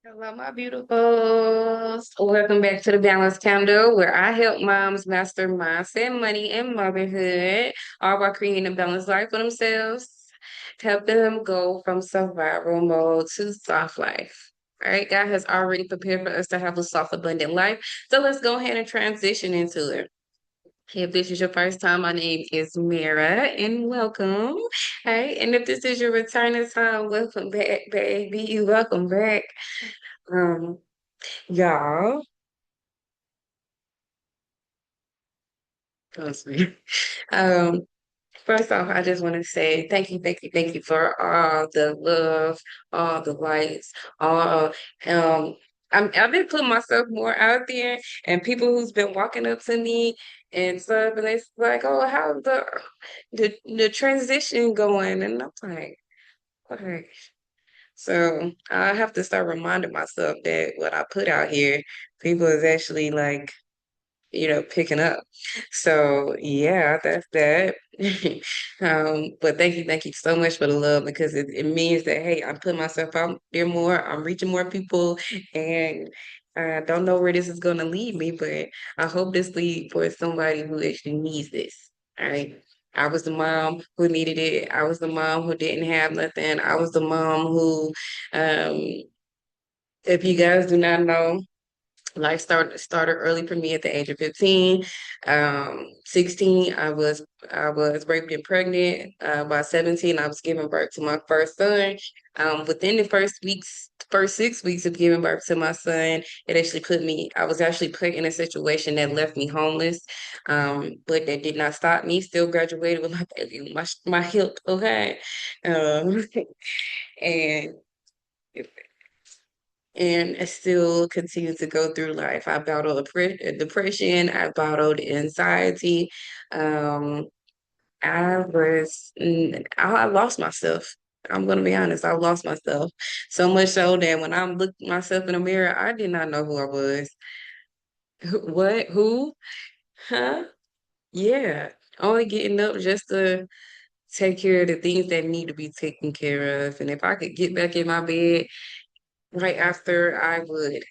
Hello, my beautifuls. Welcome back to the Balance Calendar, where I help moms master mindset, money, and motherhood, all while creating a balanced life for themselves, help them go from survival mode to soft life. All right, God has already prepared for us to have a soft, abundant life. So let's go ahead and transition into it. If this is your first time, my name is Mira, and welcome. Hey, and if this is your returning time, welcome back, baby. Welcome back. Um, y'all, trust me. Um, First off, I just want to say thank you for all the love, all the likes, all I've been putting myself more out there, and people who's been walking up to me and stuff, and it's like, oh, how's the transition going? And I'm like, okay. So I have to start reminding myself that what I put out here, people is actually like picking up. So yeah, that's that. But thank you so much for the love because it means that hey, I'm putting myself out there more, I'm reaching more people, and I don't know where this is gonna lead me, but I hope this lead for somebody who actually needs this. All right. I was the mom who needed it. I was the mom who didn't have nothing. I was the mom who, um, if you guys do not know, life started early for me at the age of 15. 16, I was raped and pregnant. By 17, I was giving birth to my first son. Within the first 6 weeks of giving birth to my son, I was actually put in a situation that left me homeless. But that did not stop me. Still graduated with my baby, my hip, okay. Um, and I still continue to go through life. I battled depression, I battled anxiety. Um, I lost myself. I'm gonna be honest, I lost myself so much so that when I looked myself in the mirror, I did not know who I was. What? Who? Huh? Yeah. Only getting up just to take care of the things that need to be taken care of. And if I could get back in my bed right after, I would.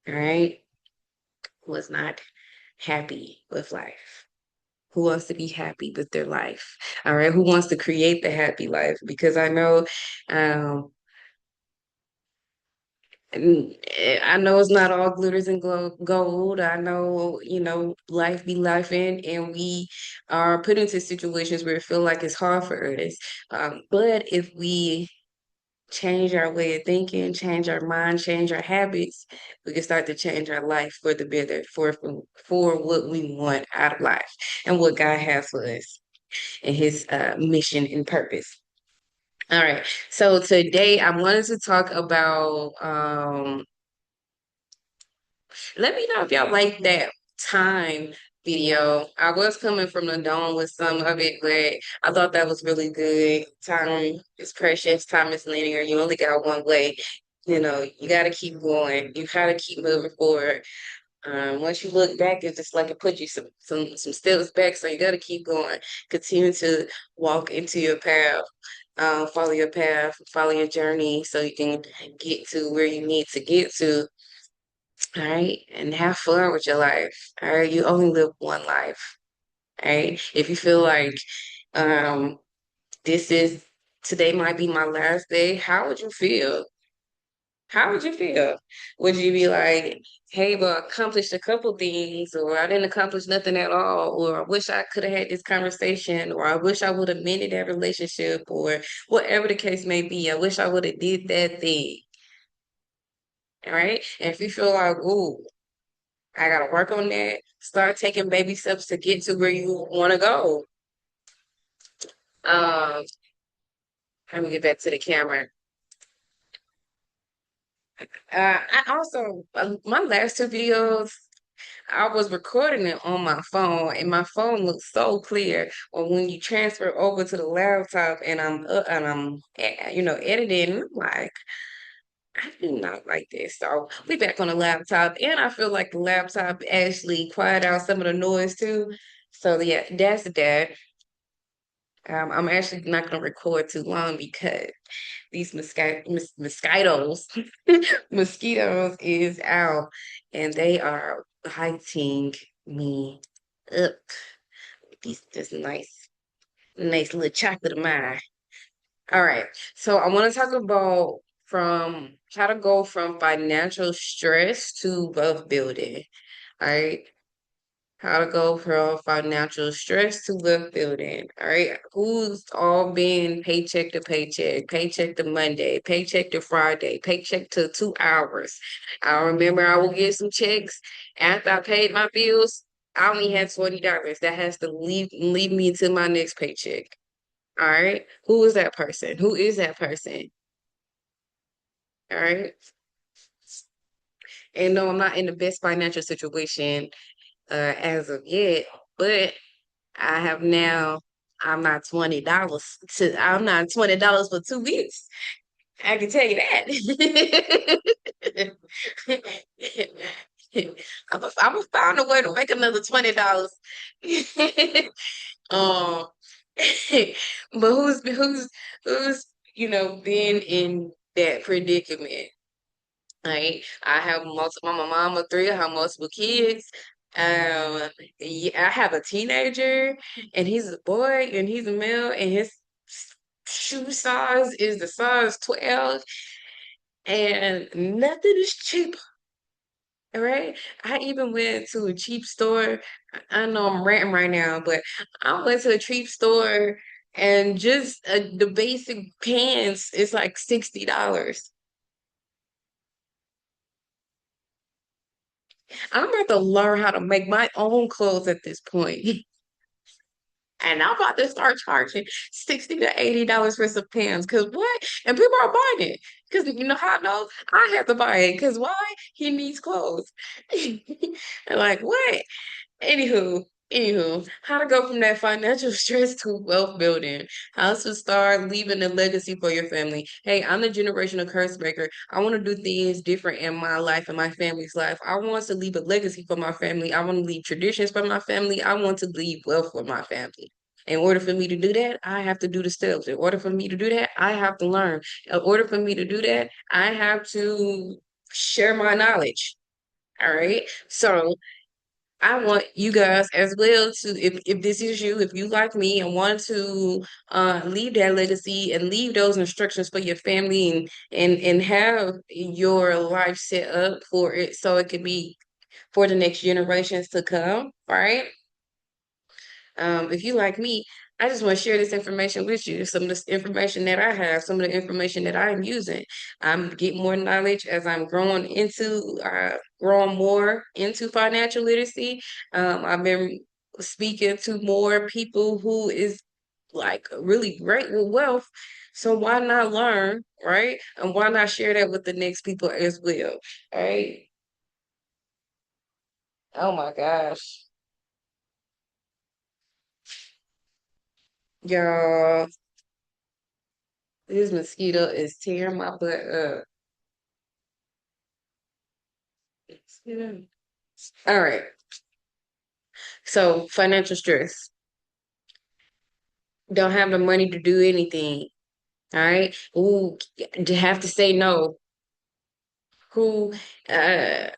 All right. Was not happy with life. Who wants to be happy with their life? All right. Who wants to create the happy life? Because um, I know it's not all glitters and gold. I know, life be life and we are put into situations where it feel like it's hard for us. But if we change our way of thinking, change our mind, change our habits, we can start to change our life for the better, for what we want out of life and what God has for us and His mission and purpose. All right. So today I wanted to talk about. Let me know if y'all like that time video. I was coming from the dome with some of it, but I thought that was really good. Time is precious. Time is linear. You only got one way. You got to keep going. You got to keep moving forward. Once you look back, it's just like it put you some steps back. So you got to keep going. Continue to walk into your path. Follow your path, follow your journey, so you can get to where you need to get to. All right, and have fun with your life. All right, you only live one life. All right, if you feel like um this is today might be my last day, how would you feel? How would you feel? Would you be like, hey, but I accomplished a couple things, or I didn't accomplish nothing at all, or I wish I could have had this conversation, or I wish I would have mended that relationship, or whatever the case may be. I wish I would have did that thing. All right. And if you feel like, ooh, I gotta work on that, start taking baby steps to get to where you want to go. Um, Let me get back to the camera. I also my last two videos, I was recording it on my phone, and my phone looks so clear. But when you transfer over to the laptop, and I'm editing, I'm like, I do not like this. So we back on the laptop, and I feel like the laptop actually quiet out some of the noise too. So yeah, that's that. I'm actually not going to record too long because these mosquitoes, mosquitoes is out and they are biting me up. This nice little chocolate of mine. All right. So I want to talk about from how to go from financial stress to wealth building. All right. How to go from financial stress to wealth building. All right. Who's all been paycheck to paycheck, paycheck to Monday, paycheck to Friday, paycheck to 2 hours? I remember I would get some checks after I paid my bills. I only had $20. That has to leave me to my next paycheck. All right. Who is that person? Who is that person? All right. And no, I'm not in the best financial situation as of yet, but I have now I'm not $20 for 2 weeks. I can tell you that. I'm gonna find a way to make another $20. um but who's been in that predicament? Right. I have multiple, I'm a mom of three. I have multiple kids. Yeah, I have a teenager, and he's a boy, and he's a male, and his shoe size is the size 12, and nothing is cheap. All right. I even went to a cheap store. I know I'm ranting right now, but I went to a cheap store and just the basic pants is like $60. I'm about to learn how to make my own clothes at this point. And I'm about to start charging $60 to $80 for some pants. Cause what? And people are buying it. Cause you know how I know? I have to buy it. Cause why? He needs clothes. And like what? Anywho, how to go from that financial stress to wealth building, how to start leaving a legacy for your family. Hey, I'm the generational curse breaker. I want to do things different in my life and my family's life. I want to leave a legacy for my family. I want to leave traditions for my family. I want to leave wealth for my family. In order for me to do that, I have to do the steps. In order for me to do that, I have to learn. In order for me to do that, I have to share my knowledge. All right. So I want you guys as well to, if this is you, if you like me and want to leave that legacy and leave those instructions for your family and have your life set up for it so it can be for the next generations to come, right? If you like me, I just want to share this information with you. Some of this information that I have, some of the information that I'm using. I'm getting more knowledge as I'm growing more into financial literacy. I've been speaking to more people who is like really great with wealth. So why not learn, right? And why not share that with the next people as well, right? Oh my gosh. Y'all, this mosquito is tearing my butt up. Yeah. All right. So financial stress. Don't have the money to do anything. All right. Who have to say no. Who uh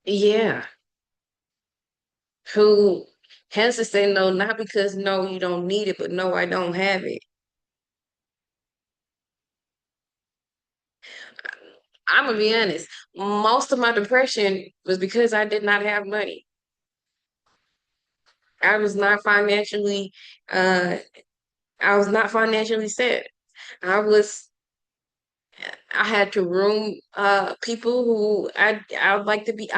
yeah. Who has to say no, not because no, you don't need it, but no, I don't have it. I'm gonna be honest. Most of my depression was because I did not have money. I was not financially uh I was not financially set. I was I had to room people who I like to be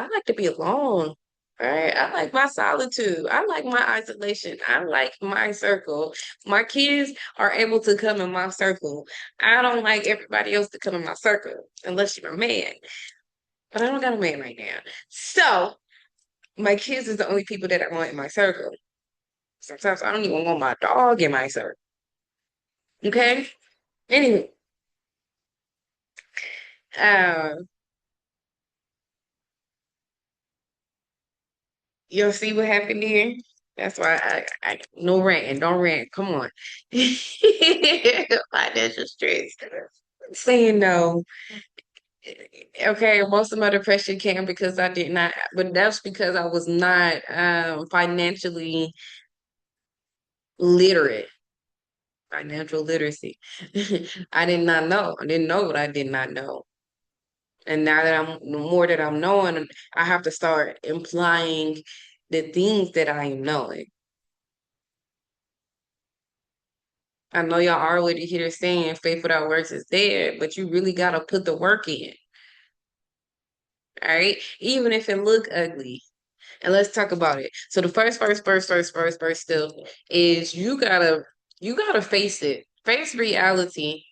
alone. Right? I like my solitude. I like my isolation. I like my circle. My kids are able to come in my circle. I don't like everybody else to come in my circle unless you're a man. But I don't got a man right now. So my kids is the only people that I want in my circle. Sometimes I don't even want my dog in my circle. Okay? Anyway, uh, you'll see what happened here. That's why I no ranting, don't rant. Come on. Financial stress. Saying no. Okay, most of my depression came because I did not, but that's because I was not financially literate, financial literacy. I did not know. I didn't know what I did not know. And now that the more that I'm knowing, I have to start implying the things that I am knowing. I know y'all already hear saying faith without works is dead, but you really gotta put the work in, all right? Even if it look ugly. And let's talk about it. So the first still is you gotta face it. Face reality.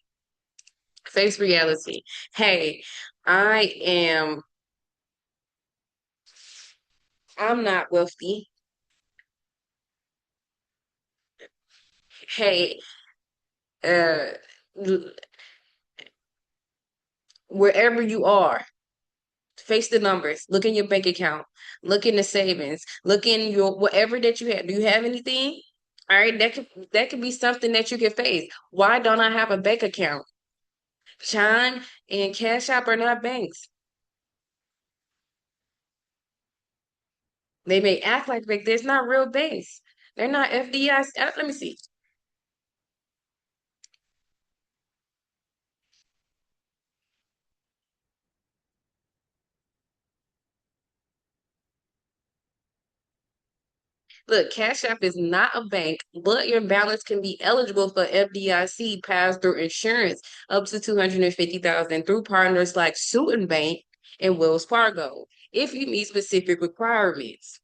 Face reality. Hey, I am I'm not wealthy. Hey, uh wherever you are, face the numbers, look in your bank account, look in the savings, look in your whatever that you have. Do you have anything? All right, that could be something that you can face. Why don't I have a bank account? Chime and Cash App are not banks. They may act like banks. There's not real banks. They're not FDIC. Let me see. Look, Cash App is not a bank, but your balance can be eligible for FDIC pass-through insurance up to 250,000 through partners like Sutin Bank and Wells Fargo. If you meet specific requirements.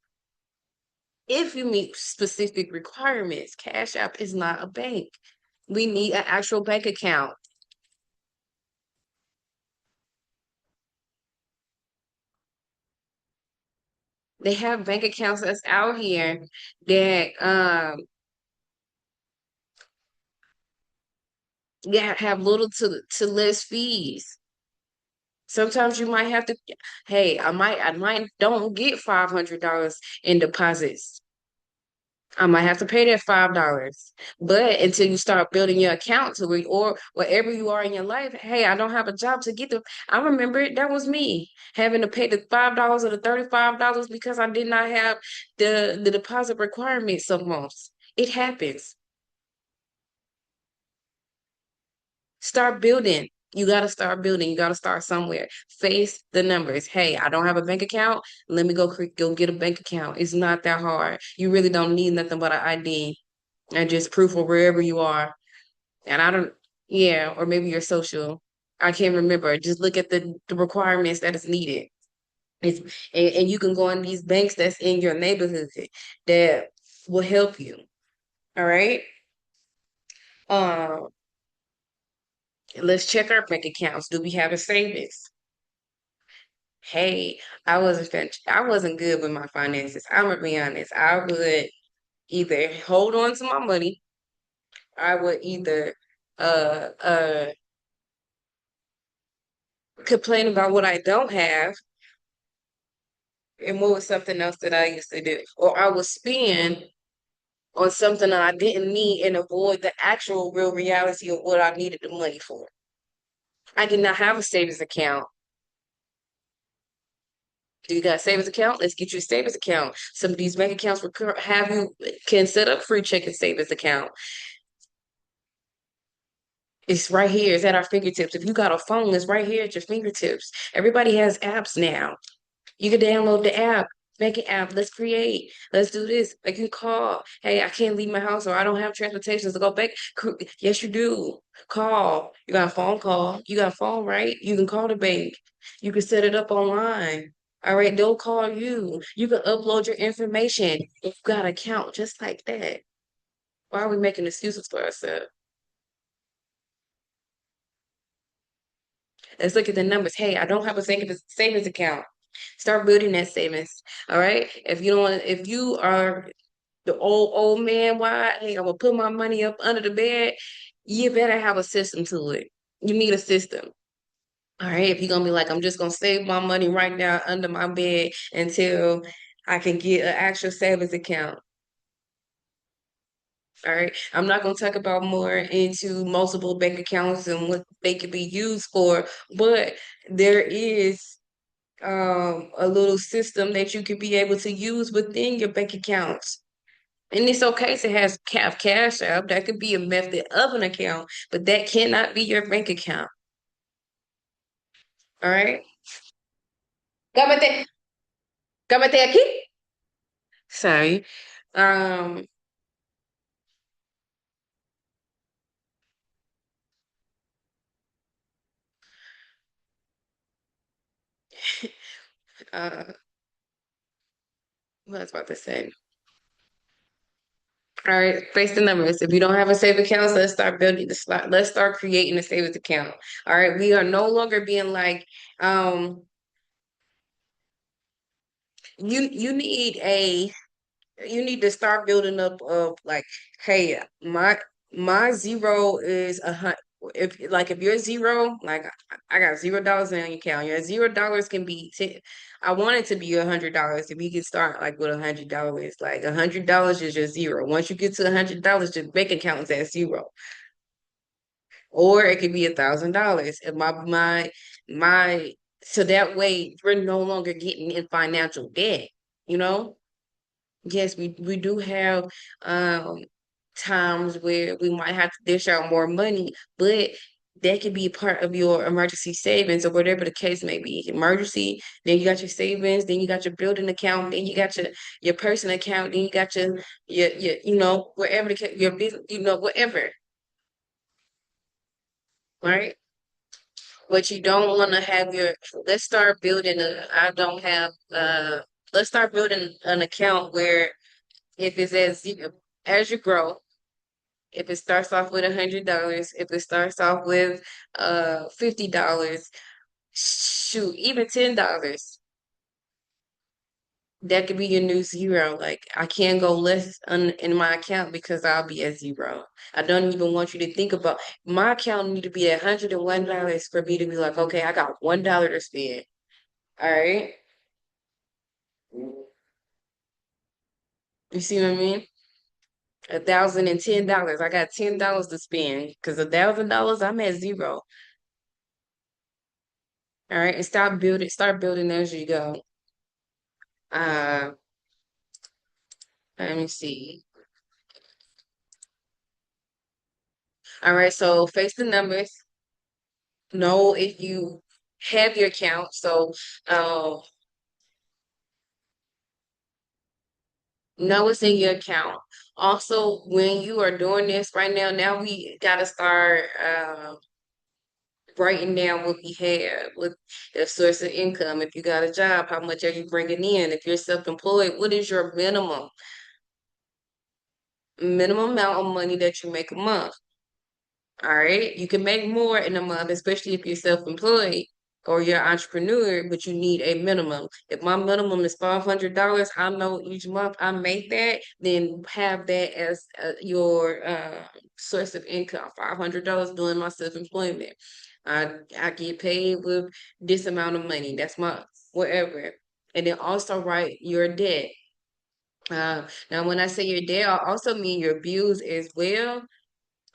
If you meet specific requirements, Cash App is not a bank. We need an actual bank account. They have bank accounts that's out here that yeah, have little to less fees. Sometimes you might have to, hey, I might don't get $500 in deposits. I might have to pay that $5. But until you start building your account to it or wherever you are in your life, hey, I don't have a job to get the I remember it, that was me having to pay the $5 or the $35 because I did not have the deposit requirement some months. It happens. Start building. You got to start building. You got to start somewhere. Face the numbers. Hey, I don't have a bank account. Let me go get a bank account. It's not that hard. You really don't need nothing but an ID and just proof of wherever you are. And I don't, yeah, or maybe your social. I can't remember. Just look at the requirements that is needed. It's, and you can go in these banks that's in your neighborhood that will help you. All right. Um, let's check our bank accounts. Do we have a savings? Hey, I wasn't good with my finances. I'm gonna be honest. I would either hold on to my money, I would either uh uh complain about what I don't have, and what was something else that I used to do, or I would spend on something that I didn't need and avoid the actual real reality of what I needed the money for. I did not have a savings account. Do you got a savings account? Let's get you a savings account. Some of these bank accounts have you can set up free checking savings account. It's right here. It's at our fingertips. If you got a phone, it's right here at your fingertips. Everybody has apps now. You can download the app, make an app. Let's create. Let's do this. I can call. Hey, I can't leave my house or I don't have transportation to go back. Yes, you do. Call. You got a phone call. You got a phone, right? You can call the bank. You can set it up online. All right, they'll call you. You can upload your information. If you got an account just like that. Why are we making excuses for ourselves? Let's look at the numbers. Hey, I don't have a savings account. Start building that savings. All right. If you are the old man, why? Hey, I'm gonna put my money up under the bed. You better have a system to it. You need a system. All right. If you're gonna be like, I'm just gonna save my money right now under my bed until I can get an actual savings account. All right. I'm not going to talk about more into multiple bank accounts and what they could be used for, but there is a little system that you could be able to use within your bank accounts. And it's okay to have cash out. That could be a method of an account, but that cannot be your bank account. All right. Cámate, cámate aquí. Sorry. Um, uh, what I was about to say. All right, face the numbers. If you don't have a savings account, let's start building the slot. Let's start creating a savings account. All right, we are no longer being like, um, you need a you need to start building up of like, hey, my zero is a hundred. If you're zero, like I got $0 in your account. Your $0 can be 10. I want it to be $100. If you can start like with $100, like $100 is your zero. Once you get to $100, your bank account is at zero. Or it could be $1,000. And my so that way we're no longer getting in financial debt, you know? Yes, we do have um times where we might have to dish out more money, but that could be part of your emergency savings or whatever the case may be. Emergency, then you got your savings, then you got your building account, then you got your personal account, then you got your wherever your business, whatever, right? But you don't want to have let's start building I don't have let's start building an account where if it's as you grow. If it starts off with $100, if it starts off with $50, shoot, even $10, that could be your new zero. Like I can't go less in my account because I'll be at zero. I don't even want you to think about my account need to be at $101 for me to be like, okay, I got $1 to spend. All right. You see what I mean? $1,010. I got $10 to spend because $1,000 I'm at zero. All right, and start building as you go. Uh, let me see. All right, so face the numbers. Know if you have your account. So, uh, know what's in your account. Also, when you are doing this right now we gotta start writing down what we have, what the source of income. If you got a job, how much are you bringing in? If you're self-employed, what is your minimum amount of money that you make a month? All right. You can make more in a month, especially if you're self-employed or you're an entrepreneur, but you need a minimum. If my minimum is $500, I know each month I make that, then have that as your source of income. $500 doing my self-employment. I get paid with this amount of money. That's my whatever. And then also write your debt. Now, when I say your debt, I also mean your bills as well,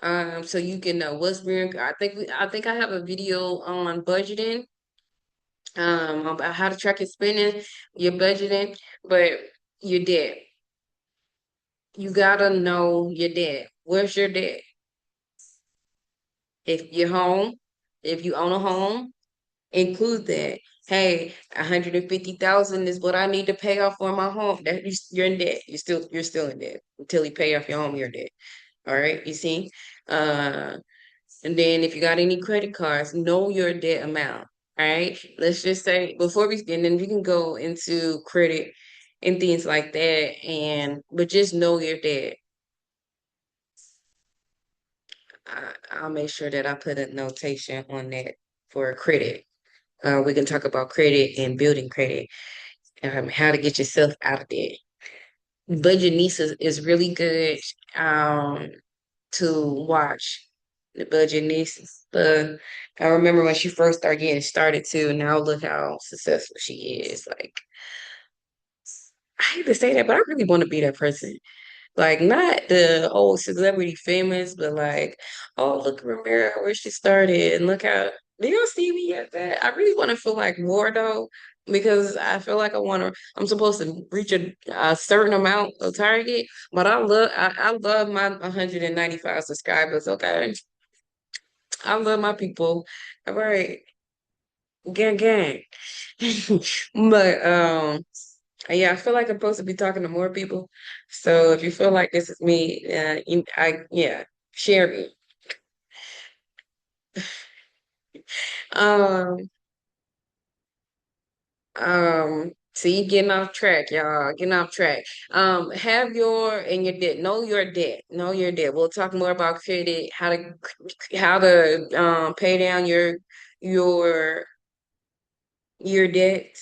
so you can know what's being. I think I have a video on budgeting, about how to track your spending, your budgeting, but your debt. You gotta know your debt. Where's your debt? If you're home, if you own a home, include that. Hey, 150,000 is what I need to pay off for my home. That you're in debt. You're still in debt until you pay off your home. You're in debt. All right, you see. Uh, And then if you got any credit cards, know your debt amount. All right. Let's just say before and then we can go into credit and things like that. But just know your debt. I'll make sure that I put a notation on that for credit. We can talk about credit and building credit, how to get yourself out of debt. Budget Niece is really good. Um, to watch the budget nieces. But I remember when she first started getting started too, and now look how successful she is. Like I hate to say that, but I really want to be that person. Like not the whole celebrity famous, but like, oh look, Ramira, where she started, and look how do you see me at that? I really want to feel like more though, because I feel like I'm supposed to reach a certain amount of target, but I love my 195 subscribers. Okay, I love my people. All right, gang gang. But yeah, I feel like I'm supposed to be talking to more people. So if you feel like this is me, yeah, share me. Um, see, getting off track, y'all, getting off track. Have your and your debt, know your debt, know your debt. We'll talk more about credit, how to pay down your your debt.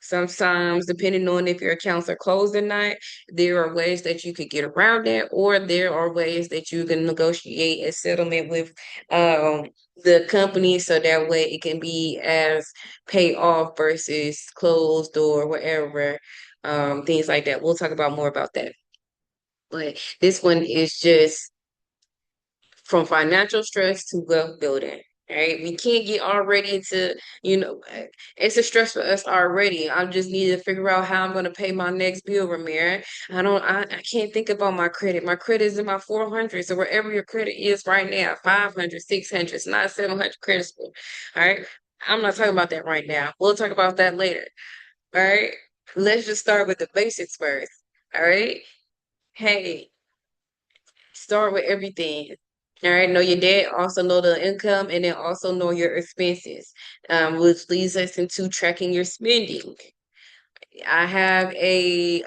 Sometimes, depending on if your accounts are closed or not, there are ways that you could get around that, or there are ways that you can negotiate a settlement with the company so that way it can be as pay off versus closed or whatever, things like that. We'll talk about more about that. But this one is just from financial stress to wealth building. Right? We can't get already into, it's a stress for us already. I just need to figure out how I'm going to pay my next bill, Ramir. I can't think about my credit. My credit is in my 400. So wherever your credit is right now, 500, 600, it's not 700 credit score. All right. I'm not talking about that right now. We'll talk about that later. All right. Let's just start with the basics first. All right. Hey, start with everything. All right, know your debt, also know the income, and then also know your expenses, which leads us into tracking your spending. I have a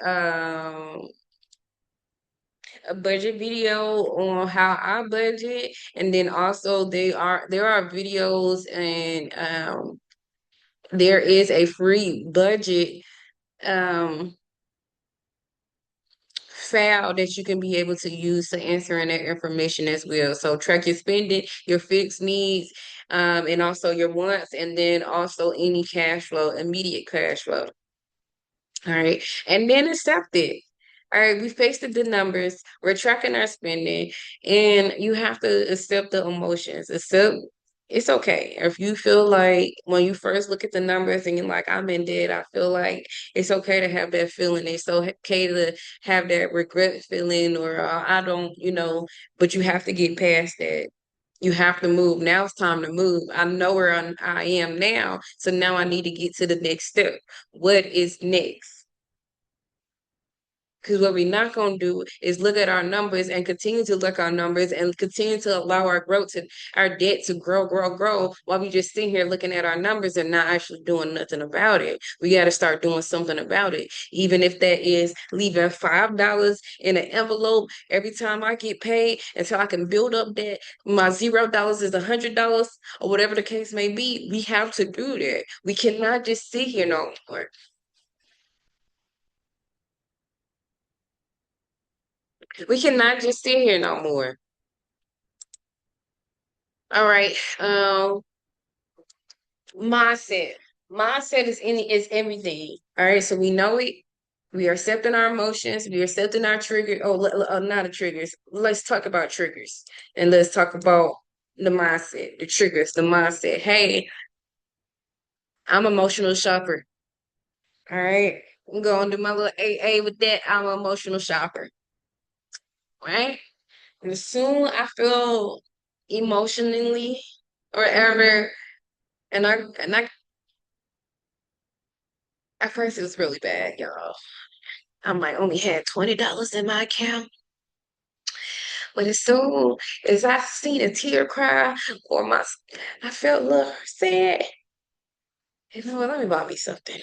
budget video on how I budget, and then also there are videos and there is a free budget um file that you can be able to use to answer in that information as well. So track your spending, your fixed needs, and also your wants, and then also any cash flow, immediate cash flow. All right. And then accept it. All right. We faced the numbers. We're tracking our spending, and you have to accept the emotions. Accept it's okay. If you feel like when you first look at the numbers and you're like, I'm in debt, I feel like it's okay to have that feeling. It's okay to have that regret feeling, or I don't, but you have to get past that. You have to move. Now it's time to move. I know where I am now. So now I need to get to the next step. What is next? Because what we're not going to do is look at our numbers and continue to look at our numbers and continue to allow our debt to grow, grow, grow, while we just sit here looking at our numbers and not actually doing nothing about it. We got to start doing something about it. Even if that is leaving $5 in an envelope every time I get paid until I can build up that my $0 is $100 or whatever the case may be. We have to do that. We cannot just sit here no more. We cannot just sit here no more. All right. Mindset. Mindset is everything. All right. So we know it. We are accepting our emotions. We are accepting our trigger. Oh, not the triggers. Let's talk about triggers, and let's talk about the mindset, the triggers, the mindset. Hey, I'm emotional shopper. All right. I'm going to do my little AA with that. I'm an emotional shopper. Right. And as soon I feel emotionally or ever, and I at first it was really bad, y'all. I might only had $20 in my account. But as soon as I seen a tear cry or I felt a little sad. You know what? Let me buy me something.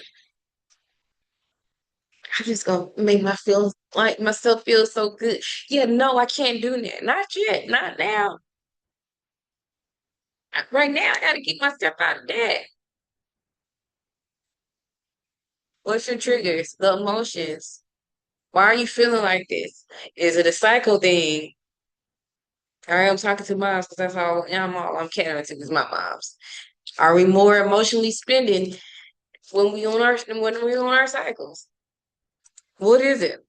I just gonna make my feel like myself feel so good. Yeah, no, I can't do that. Not yet. Not now. Right now, I gotta keep myself out of that. What's your triggers? The emotions. Why are you feeling like this? Is it a cycle thing? All right, I'm talking to moms because all I'm catering to is my moms. Are we more emotionally spending when we on our cycles? What is it?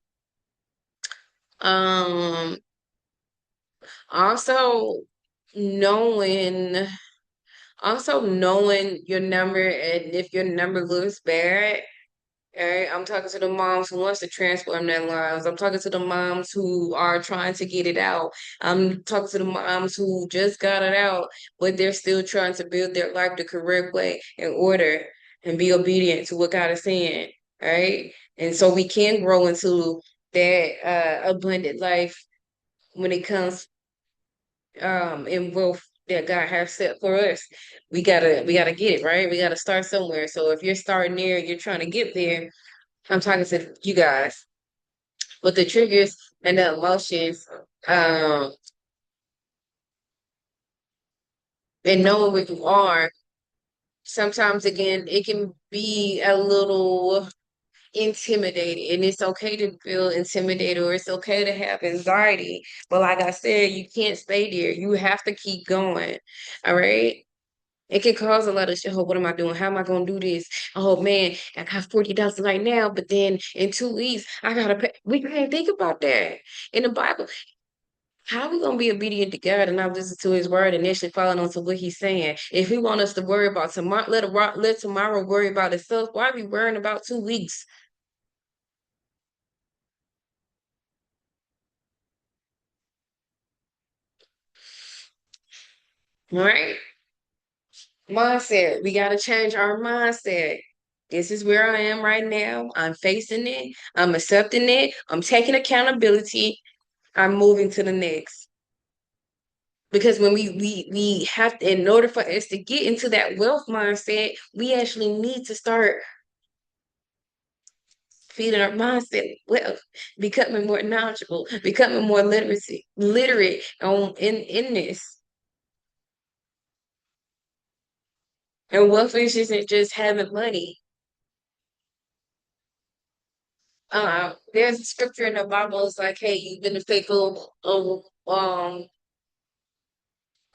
Um, also knowing, also knowing your number, and if your number looks bad. Right? I'm talking to the moms who wants to transform their lives. I'm talking to the moms who are trying to get it out. I'm talking to the moms who just got it out, but they're still trying to build their life the correct way in order and be obedient to what God is saying. Right? And so we can grow into that abundant life when it comes in wealth that God has set for us. We gotta get it, right? We gotta start somewhere. So if you're starting there, you're trying to get there, I'm talking to you guys. But the triggers and the emotions, um, and knowing where you are, sometimes again, it can be a little intimidated. And it's okay to feel intimidated or it's okay to have anxiety. But like I said, you can't stay there. You have to keep going. All right. It can cause a lot of shit. Oh, what am I doing? How am I gonna do this? Oh man, I got $40 right now, but then in 2 weeks I gotta pay. We can't think about that. In the Bible, how are we gonna be obedient to God and not listen to His word and actually following on to what He's saying? If He want us to worry about tomorrow, let tomorrow worry about itself. Why are we worrying about 2 weeks? All right, mindset. We gotta change our mindset. This is where I am right now. I'm facing it. I'm accepting it. I'm taking accountability. I'm moving to the next. Because when we have to, in order for us to get into that wealth mindset, we actually need to start feeding our mindset wealth, becoming more knowledgeable, becoming more literate on in this. And wealth isn't just having money. There's a scripture in the Bible. It's like, hey, you've been faithful of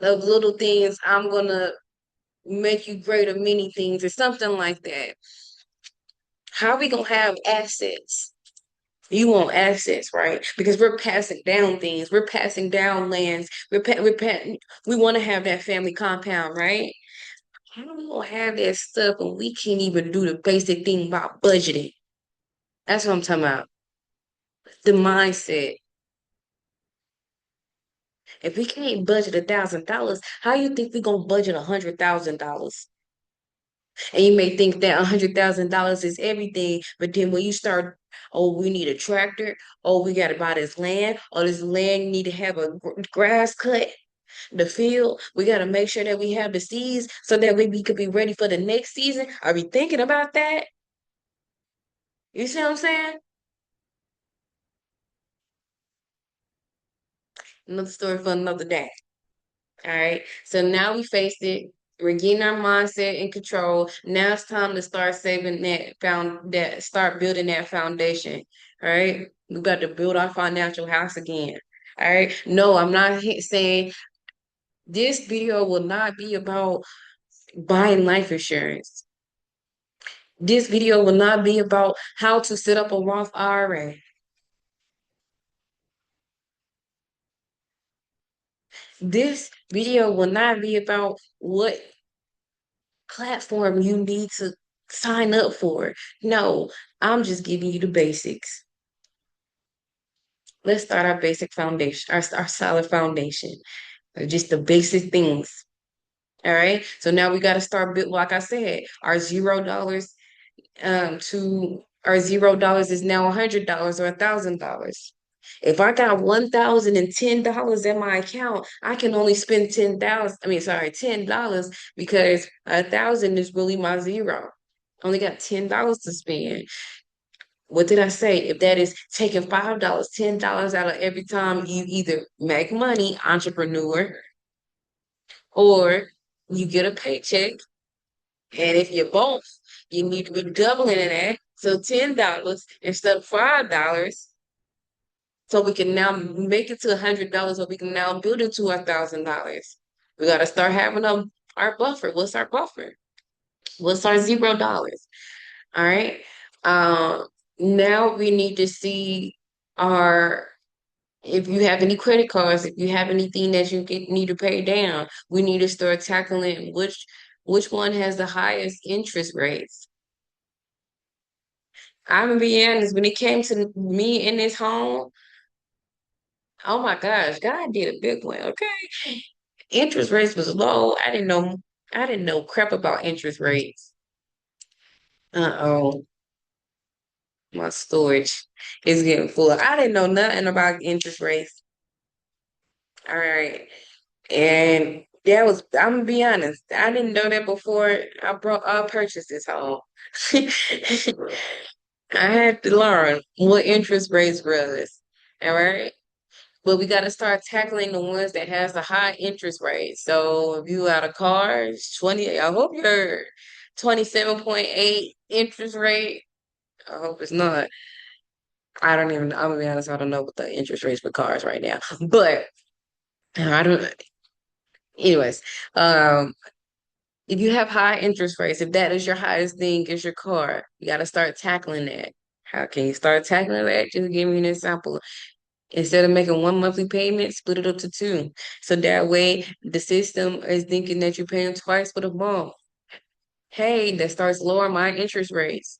little things. I'm gonna make you great of many things, or something like that. How are we gonna have assets? You want assets, right? Because we're passing down things. We're passing down lands. We want to have that family compound, right? How do we gonna have that stuff when we can't even do the basic thing about budgeting? That's what I'm talking about. The mindset. If we can't budget $1,000, how you think we gonna budget $100,000? And you may think that $100,000 is everything, but then when you start, oh, we need a tractor, oh, we gotta buy this land, or this land need to have a grass cut, the field, we gotta make sure that we have the seeds so that we could be ready for the next season. Are we thinking about that? You see what I'm saying? Another story for another day. All right. So now we faced it. We're getting our mindset in control. Now it's time to start saving start building that foundation. All right. We got to build our financial house again. All right. No, I'm not saying this video will not be about buying life insurance. This video will not be about how to set up a Roth IRA. This video will not be about what platform you need to sign up for. No, I'm just giving you the basics. Let's start our basic foundation, our solid foundation, just the basic things. All right. So now we got to start build, like I said, our $0 to our $0 is now $100 or $1,000. If I got $1,010 in my account, I can only spend 10,000. I mean, sorry, $10 because 1,000 is really my zero. Only got $10 to spend. What did I say? If that is taking $5, $10 out of every time you either make money, entrepreneur, or you get a paycheck. And if you're both, you need to be doubling that. So $10 instead of $5. So we can now make it to $100, so we can now build it to $1,000. We got to start having our buffer. What's our buffer? What's our $0? All right. Now we need to see our if you have any credit cards, if you have anything that need to pay down, we need to start tackling which one has the highest interest rates. I'm gonna be honest, when it came to me in this home, oh my gosh, God did a big one, okay? Interest rates was low. I didn't know crap about interest rates. Uh-oh, my storage is getting full. I didn't know nothing about interest rates. All right. And that was, I'm gonna be honest, I didn't know that before I purchased this home. I had to learn what interest rates was. All right. But we got to start tackling the ones that has a high interest rate. So if you got a car, it's 20, I hope you're 27.8 interest rate. I hope it's not. I'm gonna be honest, I don't know what the interest rates for cars right now. But I don't, anyways, um, if you have high interest rates, if that is your highest thing is your car, you got to start tackling that. How can you start tackling that? Just give me an example. Instead of making one monthly payment, split it up to two. So that way the system is thinking that you're paying twice for the month. Hey, that starts lowering my interest rates.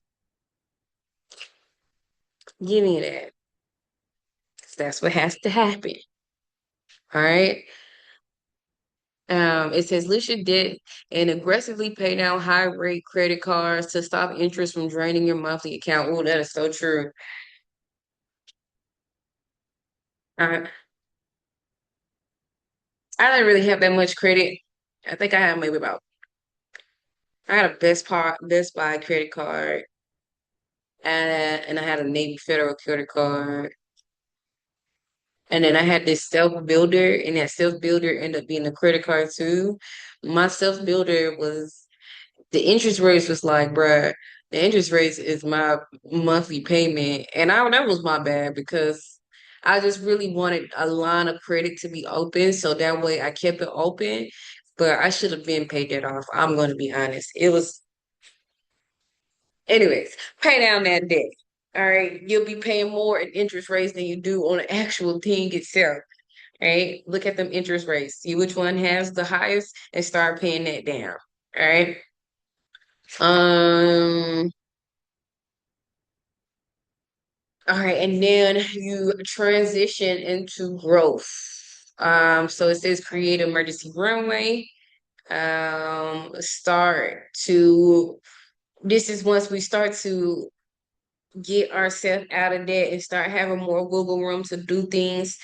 Give me that. 'Cause that's what has to happen. All right. It says list your debt and aggressively pay down high rate credit cards to stop interest from draining your monthly account. Oh, that is so true. I I didn't really have that much credit. I think I had maybe about I had a Best Buy credit card and I had a Navy Federal credit card. And then I had this self builder, and that self builder ended up being a credit card too. My self builder was the interest rates was like, bruh, the interest rates is my monthly payment. And that was my bad because I just really wanted a line of credit to be open so that way I kept it open. But I should have been paid that off. I'm going to be honest. It was, anyways, pay down that debt. All right. You'll be paying more in interest rates than you do on the actual thing itself. Right? Look at them interest rates. See which one has the highest and start paying that down. All right. Um, all right, and then you transition into growth. So it says create emergency runway. Start to this is once we start to get ourselves out of debt and start having more wiggle room to do things.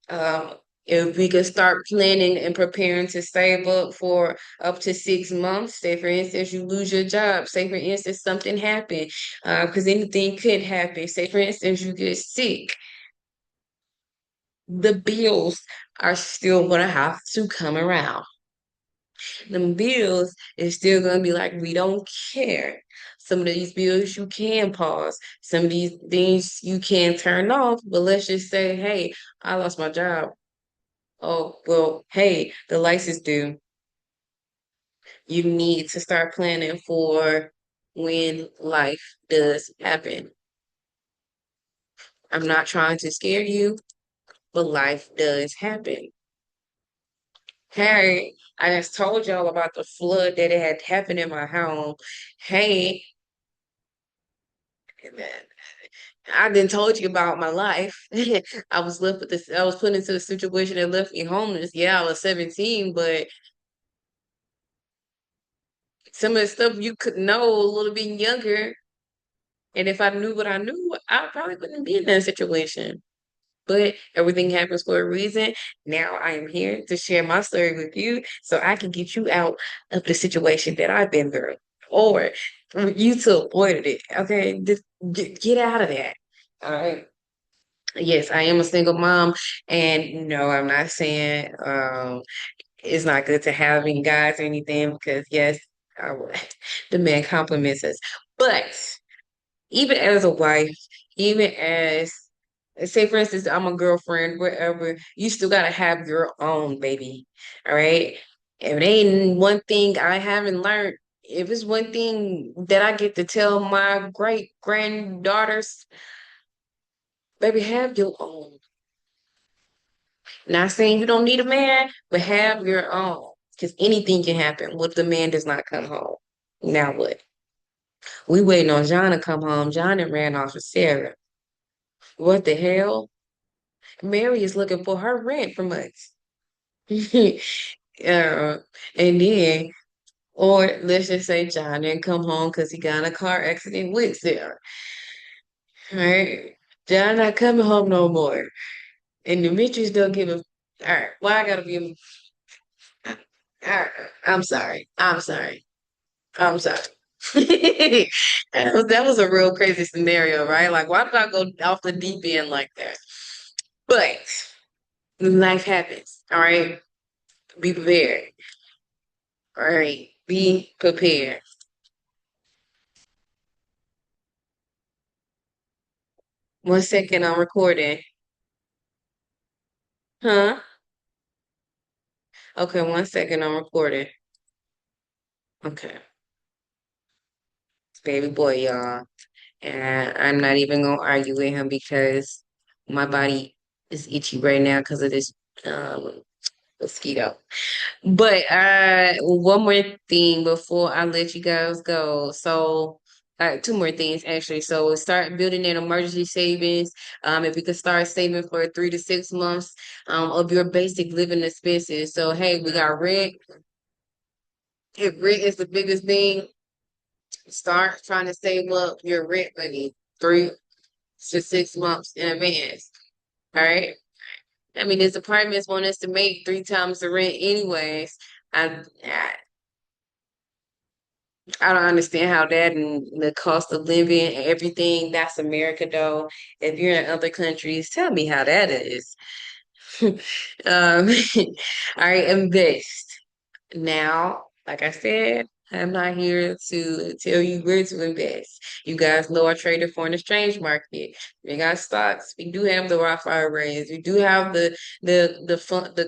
Um, if we could start planning and preparing to save up for up to 6 months, say for instance, you lose your job, say for instance, something happened, because anything could happen. Say for instance, you get sick, the bills are still gonna have to come around. Them bills is still gonna be like, we don't care. Some of these bills you can pause, some of these things you can turn off, but let's just say, hey, I lost my job. Oh, well, hey, the license due. You need to start planning for when life does happen. I'm not trying to scare you, but life does happen. Hey, I just told y'all about the flood that had happened in my home. Hey, I didn't told you about my life. I was put into a situation that left me homeless. Yeah, I was 17, but some of the stuff you could know a little bit younger. And if I knew what I knew, I probably wouldn't be in that situation. But everything happens for a reason. Now I am here to share my story with you so I can get you out of the situation that I've been through or for you to avoid it. Okay. Just get out of that. All right. Yes, I am a single mom. And no, I'm not saying it's not good to have any guys or anything because, yes, I, the man compliments us. But even as a wife, even as say for instance, I'm a girlfriend, whatever, you still gotta have your own baby. All right. If it ain't one thing I haven't learned if it's one thing that I get to tell my great granddaughters, baby, have your own. Not saying you don't need a man, but have your own. Because anything can happen. What if the man does not come home? Now what? We waiting on John to come home. John and ran off with Sarah. What the hell? Mary is looking for her rent from us. uh, and then, or let's just say John didn't come home because he got in a car accident with Sarah. Right? John not coming home no more. And Demetrius don't give a. All right, why I gotta be? All right, I'm sorry. I'm sorry. I'm sorry. That was a real crazy scenario, right? Like, why did I go off the deep end like that? But life happens. All right, be prepared. All right, be prepared. 1 second, I'm recording. Huh? Okay, 1 second, I'm recording. Okay, baby boy, y'all. And I'm not even gonna argue with him because my body is itchy right now because of this um mosquito. But one more thing before I let you guys go. So two more things actually. So start building an emergency savings. If you could start saving for 3 to 6 months of your basic living expenses. So hey, we got rent. If rent is the biggest thing, start trying to save up your rent money 3 to 6 months in advance. All right. I mean, these apartments want us to make 3 times the rent anyways. I don't understand how that and the cost of living and everything, that's America though. If you're in other countries, tell me how that is. All right, invest. Now, like I said, I'm not here to tell you where to invest. You guys know I traded foreign exchange market. We got stocks. We do have the Roth IRAs. We do have the fund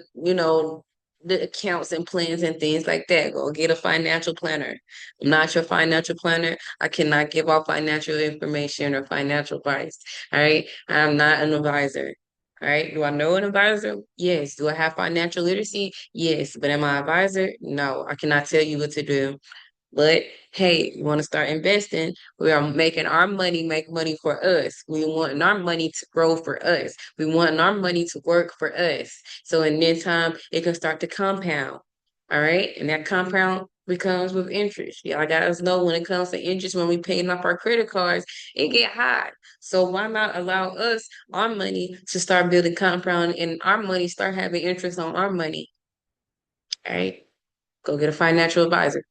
the accounts and plans and things like that. Go get a financial planner. I'm not your financial planner. I cannot give out financial information or financial advice. All right. I'm not an advisor. All right. Do I know an advisor? Yes. Do I have financial literacy? Yes. But am I an advisor? No. I cannot tell you what to do. But hey, you want to start investing? We are making our money make money for us. We want our money to grow for us. We want our money to work for us. So in that time, it can start to compound. All right. And that compound becomes with interest. Y'all guys know when it comes to interest, when we paying off our credit cards, it get high. So why not allow us our money to start building compound and our money start having interest on our money? All right. Go get a financial advisor.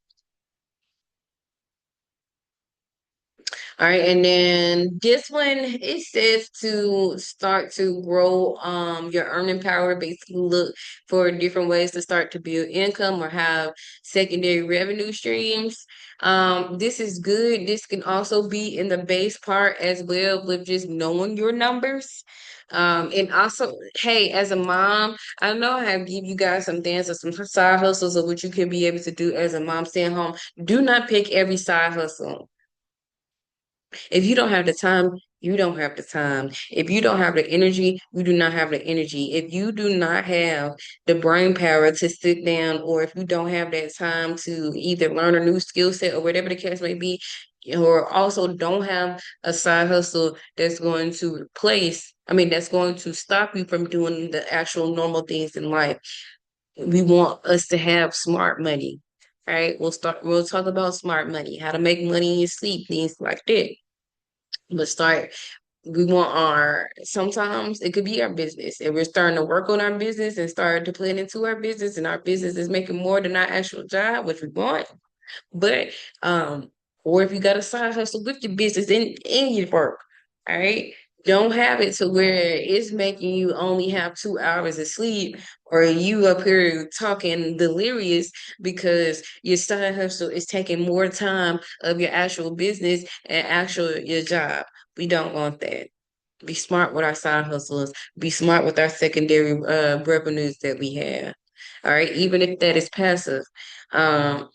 All right, and then this one it says to start to grow your earning power, basically look for different ways to start to build income or have secondary revenue streams. This is good. This can also be in the base part as well with just knowing your numbers. And also, hey, as a mom, I know I have give you guys some things or some side hustles of what you can be able to do as a mom staying home. Do not pick every side hustle. If you don't have the time, you don't have the time. If you don't have the energy, you do not have the energy. If you do not have the brain power to sit down, or if you don't have that time to either learn a new skill set or whatever the case may be, or also don't have a side hustle that's going to that's going to stop you from doing the actual normal things in life. We want us to have smart money. Right? We'll talk about smart money, how to make money in your sleep, things like that. But we want sometimes it could be our business. If we're starting to work on our business and start to plan into our business and our business is making more than our actual job, which we want, but or if you got a side hustle with your business in your work, all right. Don't have it to where it's making you only have 2 hours of sleep or you up here talking delirious because your side hustle is taking more time of your actual business and actual your job. We don't want that. Be smart with our side hustles. Be smart with our secondary revenues that we have. All right, even if that is passive. Um,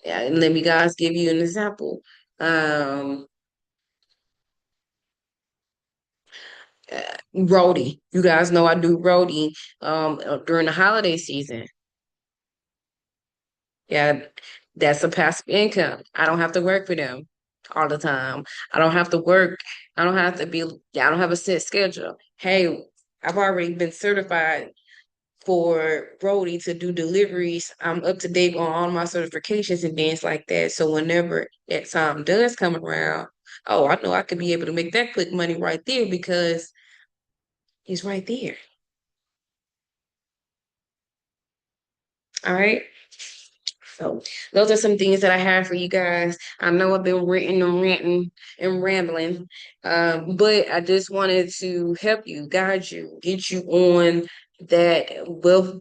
Yeah, and let me guys give you an example. Um, Roadie. You guys know I do roadie during the holiday season. Yeah, that's a passive income. I don't have to work for them all the time. I don't have to work. I don't have to be, yeah, I don't have a set schedule. Hey, I've already been certified for Brody to do deliveries. I'm up to date on all my certifications and things like that. So whenever that time does come around, oh, I know I could be able to make that quick money right there because it's right there. All right. So those are some things that I have for you guys. I know I've been ranting and rambling, but I just wanted to help you, guide you, get you on that wealth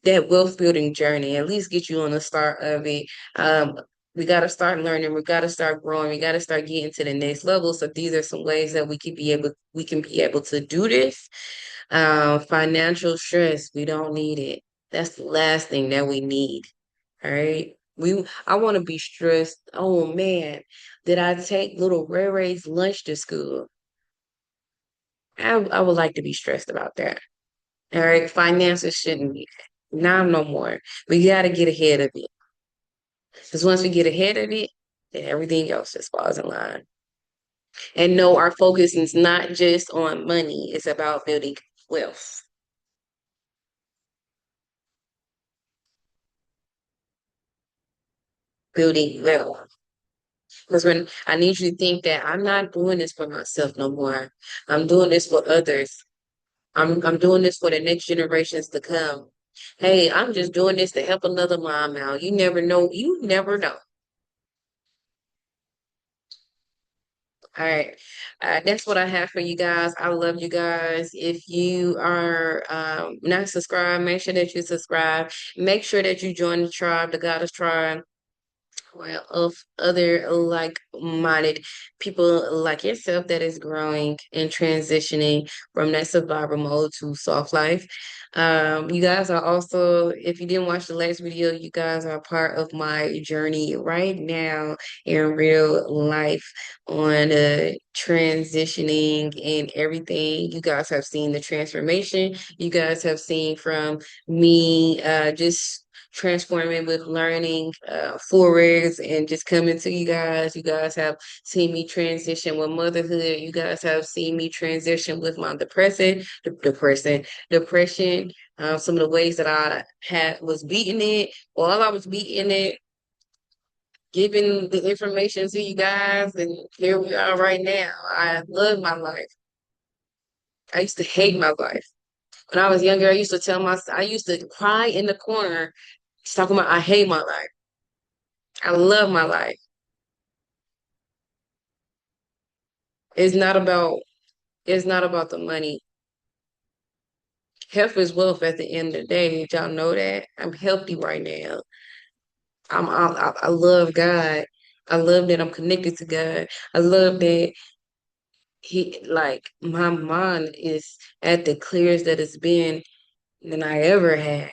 that wealth building journey. At least get you on the start of it. Um, we got to start learning. We got to start growing. We got to start getting to the next level. So these are some ways that we can be able to do this. Financial stress, we don't need it. That's the last thing that we need. All right. I want to be stressed. Oh man, did I take little Ray Ray's lunch to school? I would like to be stressed about that. All right. Finances shouldn't be that. Now no more. We got to get ahead of it. Because once we get ahead of it, then everything else just falls in line. And no, our focus is not just on money. It's about building wealth, building wealth. Because when I need you to think that I'm not doing this for myself no more. I'm doing this for others. I'm doing this for the next generations to come. Hey, I'm just doing this to help another mom out. You never know. You never know. All right. That's what I have for you guys. I love you guys. If you are not subscribed, make sure that you subscribe. Make sure that you join the tribe, the Goddess tribe. Well, of other like-minded people like yourself that is growing and transitioning from that survival mode to soft life. You guys are also, if you didn't watch the last video, you guys are part of my journey right now in real life on transitioning and everything. You guys have seen the transformation. You guys have seen from me just transforming with learning forwards and just coming to you guys. You guys have seen me transition with motherhood. You guys have seen me transition with my depression. Some of the ways that I had was beating it, while I was beating it, giving the information to you guys, and here we are right now. I love my life. I used to hate my life. When I was younger, I used to cry in the corner, talking about I hate my life. I love my life. It's not about it's not about the money. Health is wealth at the end of the day. Did y'all know that? I'm healthy right now. I love God. I love that I'm connected to God. I love that my mind is at the clearest that it's been than I ever had.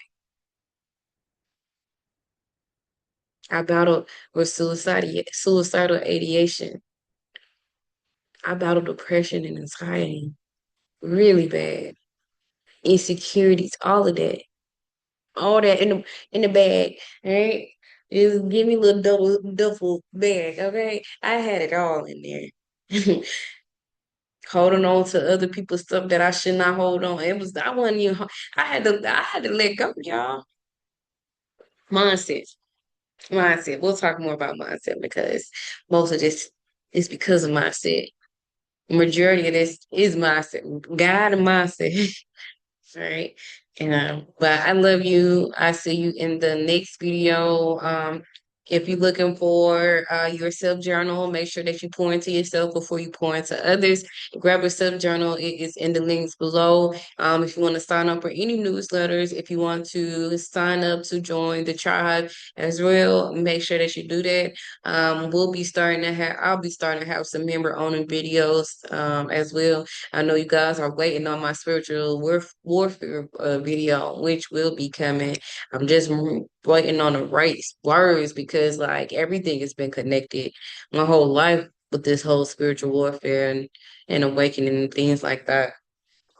I battled with suicidal ideation. I battled depression and anxiety really bad. Insecurities, all that in the bag, right? Just give me a little double duffel bag, okay? I had it all in there. Holding on to other people's stuff that I should not hold on. It was I wasn't even I had to let go, y'all. Mindset. Mindset. We'll talk more about mindset because most of this is because of mindset. Majority of this is mindset. God and mindset. Right. And but I love you. I see you in the next video. If you're looking for your self journal, make sure that you pour into yourself before you pour into others. Grab a self journal. It is in the links below. If you want to sign up for any newsletters, if you want to sign up to join the tribe as well, make sure that you do that. I'll be starting to have some member owning videos as well. I know you guys are waiting on my spiritual warfare video, which will be coming. I'm just waiting on the right words because like everything has been connected my whole life with this whole spiritual warfare and awakening and things like that.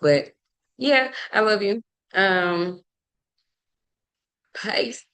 But yeah, I love you. Um, peace.